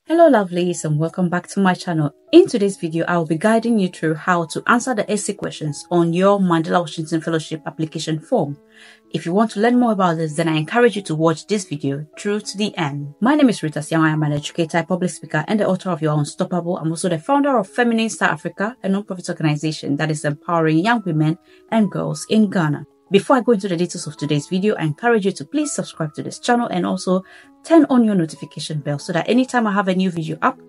Hello lovelies, and welcome back to my channel. In today's video, I will be guiding you through how to answer the essay questions on your Mandela Washington Fellowship application form. If you want to learn more about this, then I encourage you to watch this video through to the end. My name is Rita Siang. I am an educator, public speaker, and the author of Your Unstoppable. I'm also the founder of Feminine Star Africa, a non-profit organization that is empowering young women and girls in Ghana. Before I go into the details of today's video, I encourage you to please subscribe to this channel and also turn on your notification bell so that anytime I have a new video up,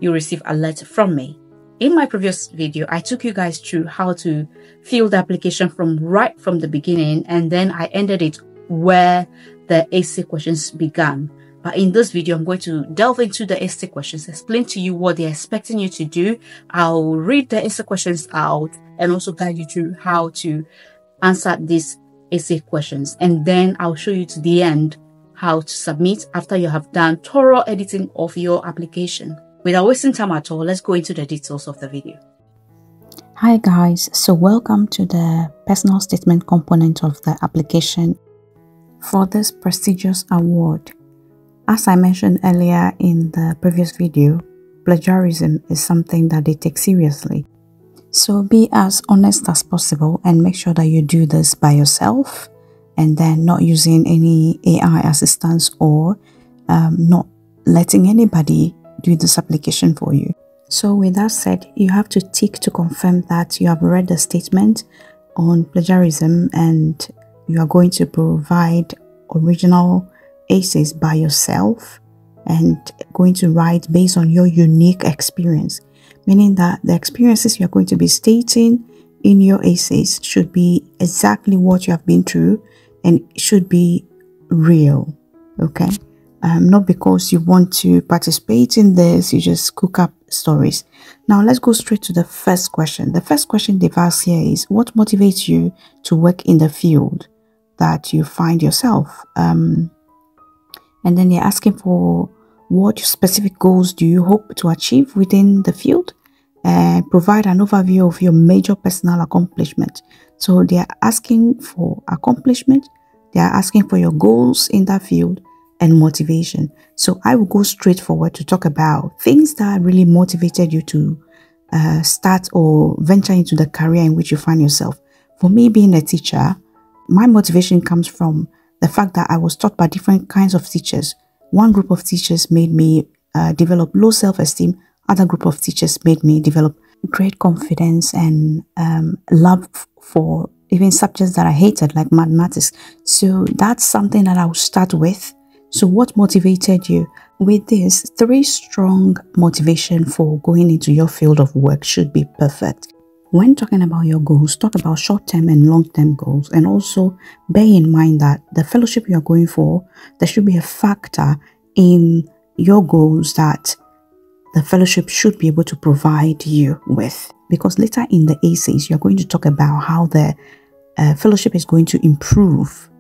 you'll receive alert from me. In my previous video, I took you guys through how to fill the application right from the beginning, and then I ended it where the essay questions began. But in this video, I'm going to delve into the essay questions, explain to you what they're expecting you to do. I'll read the essay questions out and also guide you through how to answer these essay questions, and then I'll show you to the end how to submit after you have done thorough editing of your application. Without wasting time at all, let's go into the details of the video. Hi guys, so welcome to the personal statement component of the application for this prestigious award. As I mentioned earlier in the previous video, plagiarism is something that they take seriously. So be as honest as possible and make sure that you do this by yourself and then not using any AI assistance or not letting anybody do this application for you. So with that said, you have to tick to confirm that you have read the statement on plagiarism and you are going to provide original essays by yourself and going to write based on your unique experience. Meaning that the experiences you're going to be stating in your essays should be exactly what you have been through and should be real, okay? Not because you want to participate in this, you just cook up stories. Now, let's go straight to the first question. The first question they've asked here is, what motivates you to work in the field that you find yourself? And then they're asking for what specific goals do you hope to achieve within the field, and provide an overview of your major personal accomplishment. So they are asking for accomplishment, they are asking for your goals in that field and motivation. So I will go straight forward to talk about things that really motivated you to start or venture into the career in which you find yourself. For me, being a teacher, my motivation comes from the fact that I was taught by different kinds of teachers. One group of teachers made me develop low self-esteem. Other group of teachers made me develop great confidence and love for even subjects that I hated, like mathematics. So that's something that I will start with. So what motivated you? With this, 3 strong motivation for going into your field of work should be perfect. When talking about your goals, talk about short-term and long-term goals, and also bear in mind that the fellowship you are going for, there should be a factor in your goals that the fellowship should be able to provide you with. Because later in the essays, you're going to talk about how the fellowship is going to improve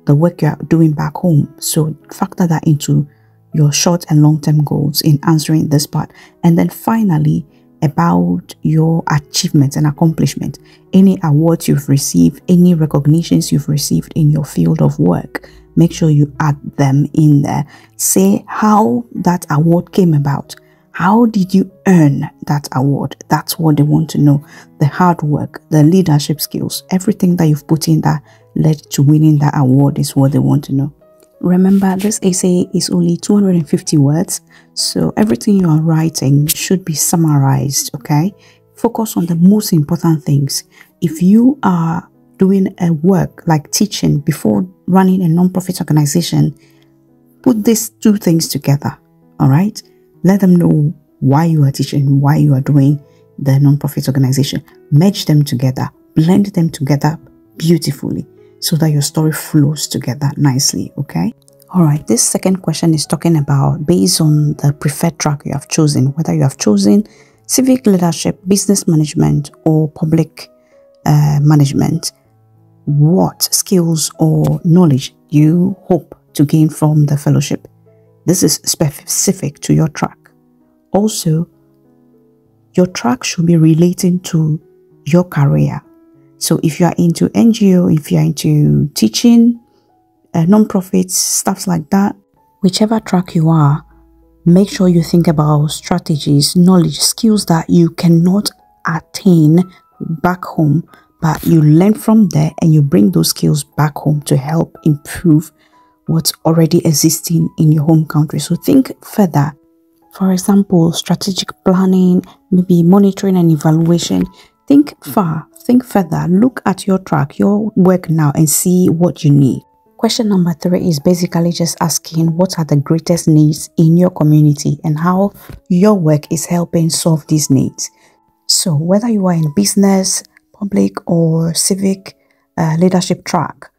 the work you're doing back home. So factor that into your short and long-term goals in answering this part. And then finally, about your achievements and accomplishment, any awards you've received, any recognitions you've received in your field of work, make sure you add them in there. Say how that award came about. How did you earn that award? That's what they want to know. The hard work, the leadership skills, everything that you've put in that led to winning that award is what they want to know. Remember, this essay is only 250 words, so everything you are writing should be summarized, okay? Focus on the most important things. If you are doing a work like teaching before running a non-profit organization, put these 2 things together, all right? Let them know why you are teaching, why you are doing the non-profit organization. Merge them together, blend them together beautifully, so that your story flows together nicely, okay? All right, this second question is talking about based on the preferred track you have chosen, whether you have chosen civic leadership, business management, or public management, what skills or knowledge you hope to gain from the fellowship. This is specific to your track. Also, your track should be relating to your career. So if you are into NGO, if you are into teaching, non-profits, stuff like that, whichever track you are, Make sure you think about strategies, knowledge, skills that you cannot attain back home, but you learn from there and you bring those skills back home to help improve what's already existing in your home country. So think further. For example, strategic planning, maybe monitoring and evaluation. Think far, think further, look at your track, your work now, and see what you need. Question number 3 is basically just asking what are the greatest needs in your community and how your work is helping solve these needs. So whether you are in business, public or civic leadership track,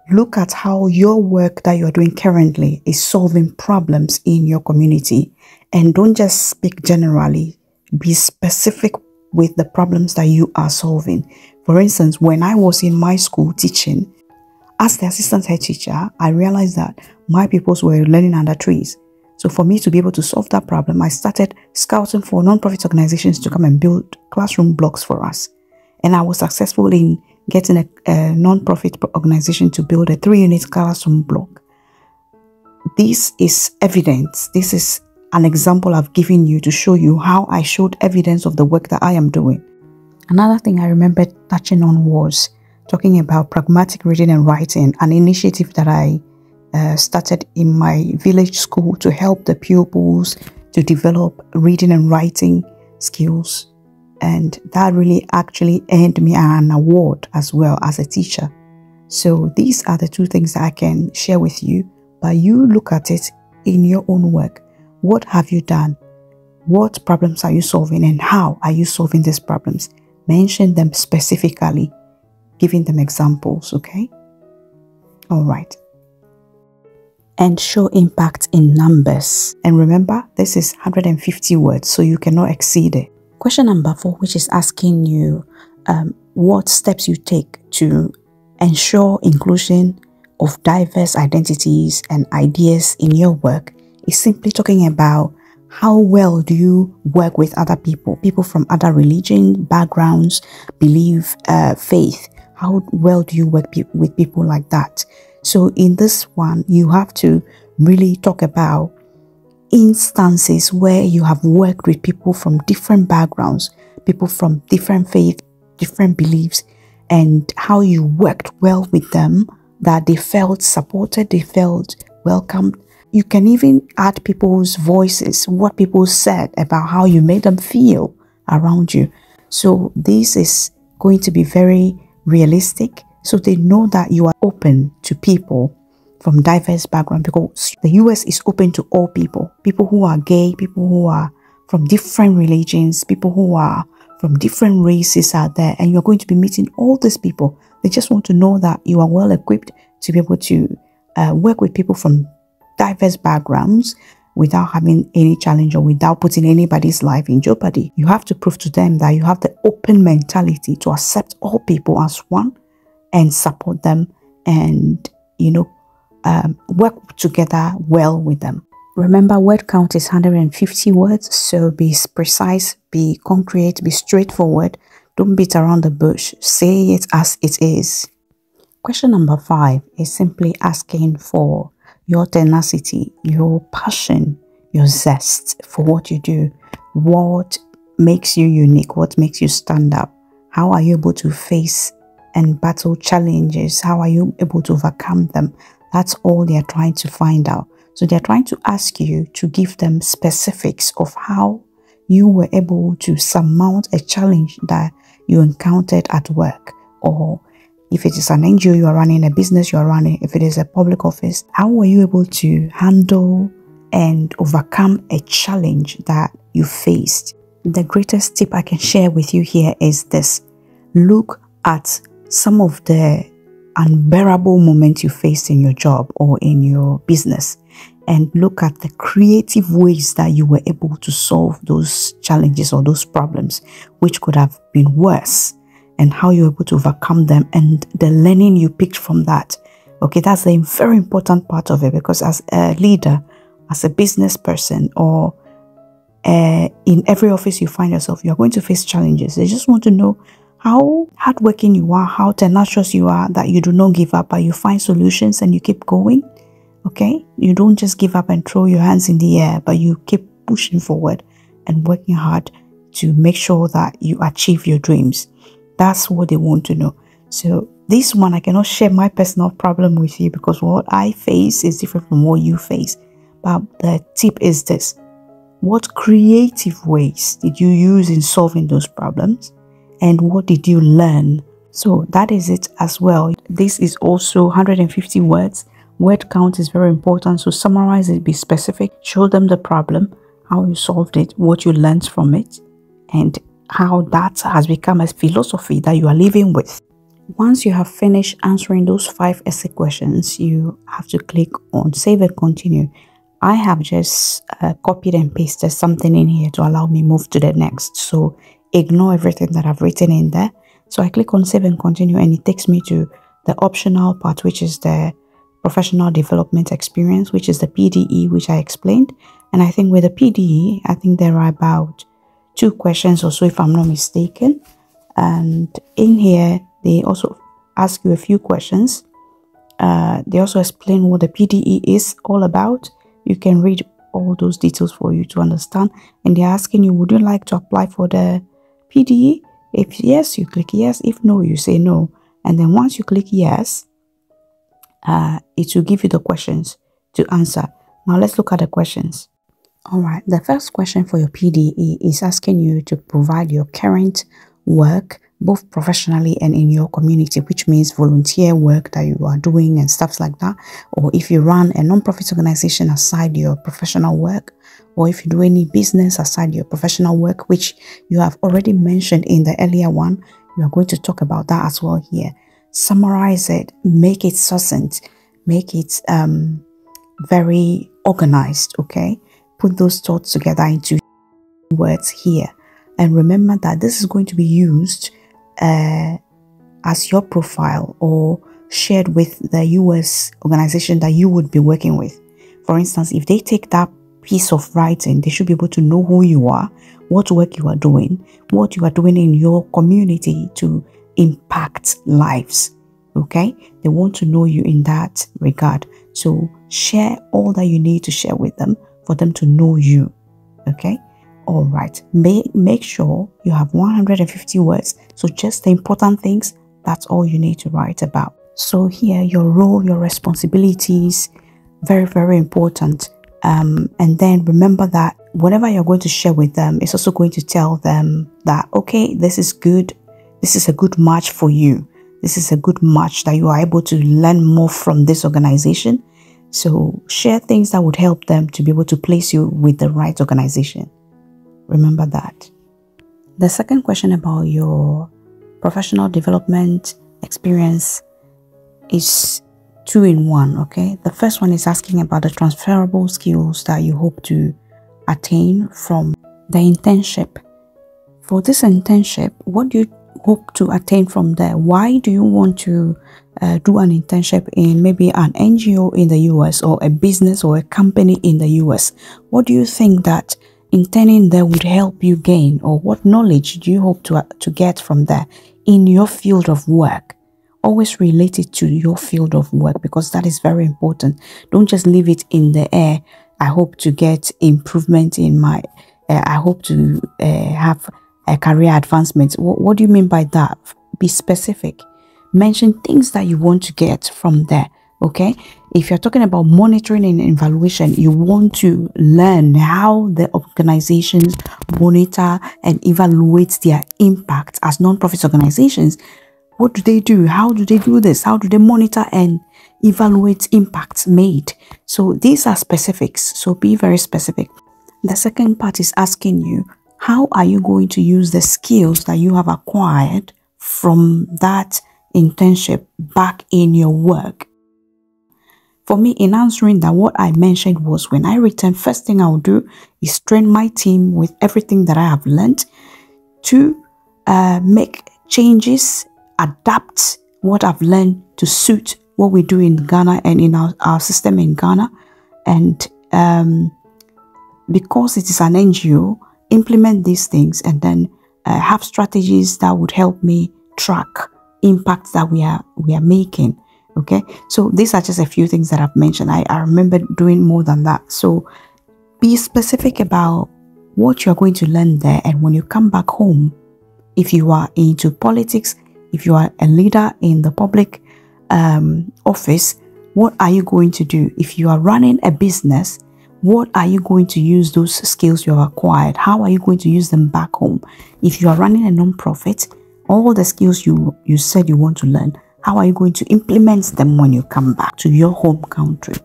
look at how your work that you're doing currently is solving problems in your community, and don't just speak generally, be specific with the problems that you are solving. For instance, when I was in my school teaching, as the assistant head teacher, I realized that my pupils were learning under trees. So for me to be able to solve that problem, I started scouting for non-profit organizations to come and build classroom blocks for us. And I was successful in getting a non-profit organization to build a 3-unit classroom block. This is evidence. This is an example I've given you to show you how I showed evidence of the work that I am doing. Another thing I remember touching on was talking about pragmatic reading and writing, an initiative that I started in my village school to help the pupils to develop reading and writing skills. And that really actually earned me an award as well as a teacher. So these are the 2 things that I can share with you, but you look at it in your own work. What have you done? What problems are you solving and how are you solving these problems? Mention them specifically, giving them examples, okay? All right. And show impact in numbers. And remember, this is 150 words, so you cannot exceed it. Question number 4, which is asking you what steps you take to ensure inclusion of diverse identities and ideas in your work, is simply talking about how well do you work with other people, people from other religion, backgrounds, belief, faith. How well do you work with people like that? So in this one, you have to really talk about instances where you have worked with people from different backgrounds, people from different faith, different beliefs, and how you worked well with them, that they felt supported, they felt welcomed. You can even add people's voices, what people said about how you made them feel around you. So this is going to be very realistic, so they know that you are open to people from diverse backgrounds, because the US is open to all people, people who are gay, people who are from different religions, people who are from different races out there, and you're going to be meeting all these people. They just want to know that you are well equipped to be able to work with people from diverse backgrounds without having any challenge or without putting anybody's life in jeopardy. You have to prove to them that you have the open mentality to accept all people as one and support them and, work together well with them. Remember, word count is 150 words, so be precise, be concrete, be straightforward. Don't beat around the bush. Say it as it is. Question number 5 is simply asking for your tenacity, your passion, your zest for what you do. What makes you unique? What makes you stand out? How are you able to face and battle challenges? How are you able to overcome them? That's all they're trying to find out. So they're trying to ask you to give them specifics of how you were able to surmount a challenge that you encountered at work, or if it is an NGO you are running, a business you are running, if it is a public office, how were you able to handle and overcome a challenge that you faced? The greatest tip I can share with you here is this. Look at some of the unbearable moments you faced in your job or in your business, and look at the creative ways that you were able to solve those challenges or those problems, which could have been worse, and how you were able to overcome them and the learning you picked from that. Okay, that's a very important part of it, because as a leader, as a business person, or in every office you find yourself, you're going to face challenges. They just want to know how hardworking you are, how tenacious you are, that you do not give up, but you find solutions and you keep going. Okay, you don't just give up and throw your hands in the air, but you keep pushing forward and working hard to make sure that you achieve your dreams. That's what they want to know. So this one, I cannot share my personal problem with you because what I face is different from what you face. But the tip is this: what creative ways did you use in solving those problems? And what did you learn? So that is it as well. This is also 150 words. Word count is very important. So summarize it, be specific, show them the problem, how you solved it, what you learned from it, and how that has become a philosophy that you are living with. Once you have finished answering those 5 essay questions, you have to click on Save and Continue. I have just copied and pasted something in here to allow me move to the next. So ignore everything that I've written in there. So I click on Save and Continue, and it takes me to the optional part, which is the professional development experience, which is the PDE, which I explained. And I think with the PDE, I think there are about 2 questions or so, if I'm not mistaken. And in here, they also ask you a few questions. They also explain what the PDE is all about. You can read all those details for you to understand. And they're asking you, would you like to apply for the PDE? If yes, you click yes. If no, you say no. And then once you click yes, it will give you the questions to answer. Now let's look at the questions. All right, the first question for your PDE is asking you to provide your current work, both professionally and in your community, which means volunteer work that you are doing and stuff like that. Or if you run a non-profit organization aside your professional work, or if you do any business aside your professional work, which you have already mentioned in the earlier one, you are going to talk about that as well here. Summarize it, make it succinct, make it very organized, okay? Put those thoughts together into words here. And remember that this is going to be used as your profile or shared with the US organization that you would be working with. For instance, if they take that piece of writing, they should be able to know who you are, what work you are doing, what you are doing in your community to impact lives. Okay, they want to know you in that regard. So share all that you need to share with them for them to know you. Okay, all right, make sure you have 150 words. So just the important things, that's all you need to write about. So here, your role, your responsibilities, very, very important. And then remember that whatever you're going to share with them, it's also going to tell them that, okay, this is good. This is a good match for you. This is a good match that you are able to learn more from this organization. So share things that would help them to be able to place you with the right organization. Remember that. The second question about your professional development experience is 2 in 1, okay? The first one is asking about the transferable skills that you hope to attain from the internship. For this internship, what do you hope to attain from there? Why do you want to do an internship in maybe an NGO in the US or a business or a company in the US? What do you think that interning there would help you gain, or what knowledge do you hope to get from there in your field of work? Always relate it to your field of work, because that is very important. Don't just leave it in the air. I hope to get improvement in my, I hope to have a career advancement. What do you mean by that? Be specific. Mention things that you want to get from there. Okay, if you're talking about monitoring and evaluation, you want to learn how the organizations monitor and evaluate their impact as non-profit organizations. What do they do? How do they do this? How do they monitor and evaluate impacts made? So these are specifics, so be very specific. The second part is asking you, how are you going to use the skills that you have acquired from that internship back in your work? For me, in answering that, what I mentioned was, when I return, first thing I'll do is train my team with everything that I have learned to make changes, adapt what I've learned to suit what we do in Ghana and in our system in Ghana. And because it is an NGO, implement these things and then have strategies that would help me track impacts that we are making. Okay, so these are just a few things that I've mentioned. I remember doing more than that. So be specific about what you're going to learn there, and when you come back home, if you are into politics, if you are a leader in the public office, what are you going to do? If you are running a business, what are you going to use those skills you have acquired? How are you going to use them back home? If you are running a non-profit, all the skills you said you want to learn, how are you going to implement them when you come back to your home country?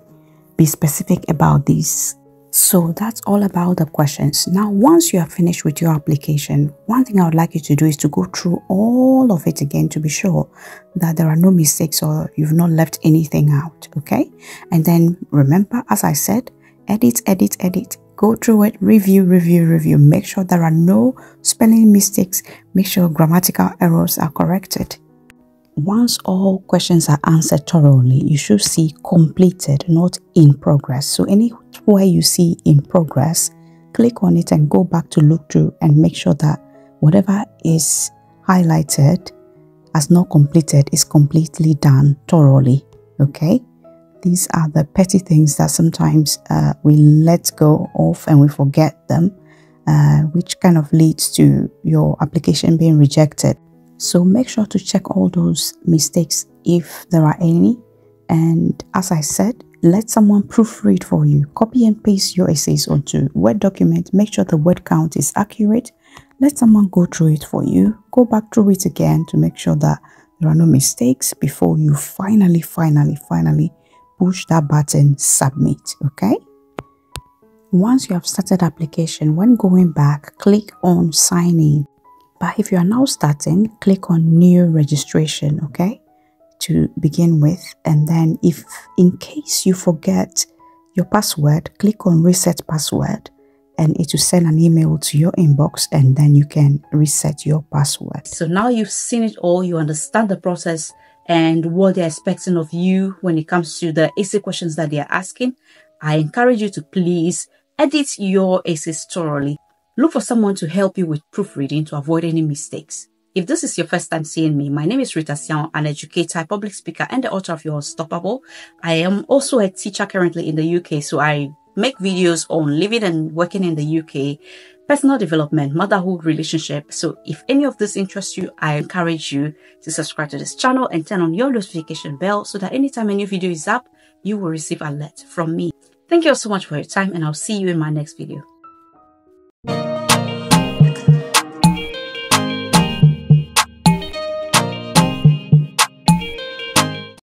Be specific about these. So that's all about the questions. Now, once you are finished with your application, one thing I would like you to do is to go through all of it again to be sure that there are no mistakes or you've not left anything out, okay? And then remember, as I said, edit. Go through it, review. Make sure there are no spelling mistakes. Make sure grammatical errors are corrected. Once all questions are answered thoroughly, you should see completed, not in progress. So anywhere you see in progress, click on it and go back to look through and make sure that whatever is highlighted as not completed is completely done thoroughly. Okay, these are the petty things that sometimes we let go of and we forget them, which kind of leads to your application being rejected. So make sure to check all those mistakes if there are any. And as I said, let someone proofread for you. Copy and paste your essays onto Word document. Make sure the word count is accurate. Let someone go through it for you. Go back through it again to make sure that there are no mistakes before you finally push that button, submit. Okay? Once you have started application, when going back, click on sign in. But if you are now starting, click on new registration, okay, to begin with. And then if in case you forget your password, click on reset password and it will send an email to your inbox and then you can reset your password. So now you've seen it all, you understand the process and what they're expecting of you when it comes to the essay questions that they are asking. I encourage you to please edit your essays thoroughly. Look for someone to help you with proofreading to avoid any mistakes. If this is your first time seeing me, my name is Rita Sian, an educator, public speaker, and the author of Your Unstoppable. I am also a teacher currently in the UK, so I make videos on living and working in the UK, personal development, motherhood, relationship. So if any of this interests you, I encourage you to subscribe to this channel and turn on your notification bell so that anytime a new video is up, you will receive alert from me. Thank you all so much for your time, and I'll see you in my next video.